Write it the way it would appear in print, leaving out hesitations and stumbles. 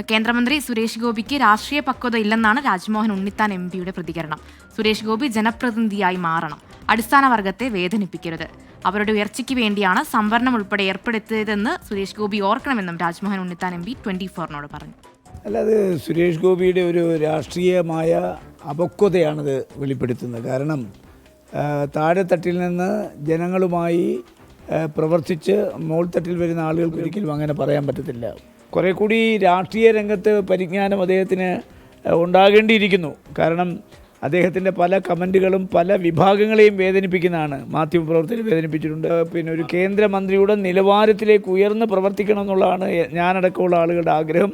കേന്ദ്രമന്ത്രി സുരേഷ് ഗോപിക്ക് രാഷ്ട്രീയ പക്വത ഇല്ലെന്നാണ് രാജ്മോഹൻ ഉണ്ണിത്താൻ എംപിയുടെ പ്രതികരണം. സുരേഷ് ഗോപി ജനപ്രതിനിധിയായി മാറണം, അടിസ്ഥാന വർഗത്തെ വേദനിപ്പിക്കരുത്, അവരുടെ ഉയർച്ചയ്ക്ക് വേണ്ടിയാണ് സംവരണം ഉൾപ്പെടെ ഏർപ്പെടുത്തിയതെന്ന് സുരേഷ് ഗോപി ഓർക്കണമെന്നും രാജ്മോഹൻ ഉണ്ണിത്താൻ എം പി 24 പറഞ്ഞു. അല്ലാതെ സുരേഷ് ഗോപിയുടെ ഒരു രാഷ്ട്രീയമായ അപക്വതയാണത് വെളിപ്പെടുത്തുന്നത്. കാരണം താഴെത്തട്ടിൽ നിന്ന് ജനങ്ങളുമായി പ്രവർത്തിച്ച് മോൾത്തട്ടിൽ വരുന്ന ആളുകൾക്ക് ഒരിക്കലും അങ്ങനെ പറയാൻ പറ്റത്തില്ല. കുറേ കൂടി രാഷ്ട്രീയ രംഗത്ത് പരിജ്ഞാനം അദ്ദേഹത്തിന് ഉണ്ടാകേണ്ടിയിരിക്കുന്നു. കാരണം അദ്ദേഹത്തിൻ്റെ പല കമൻറ്റുകളും പല വിഭാഗങ്ങളെയും വേദനിപ്പിക്കുന്നതാണ്. മാധ്യമപ്രവർത്തകരെ വേദനിപ്പിച്ചിട്ടുണ്ട്. പിന്നെ ഒരു കേന്ദ്രമന്ത്രിയുടെ നിലവാരത്തിലേക്ക് ഉയർന്ന് പ്രവർത്തിക്കണം എന്നുള്ളതാണ് ഞാനടക്കമുള്ള ആളുകളുടെ ആഗ്രഹം.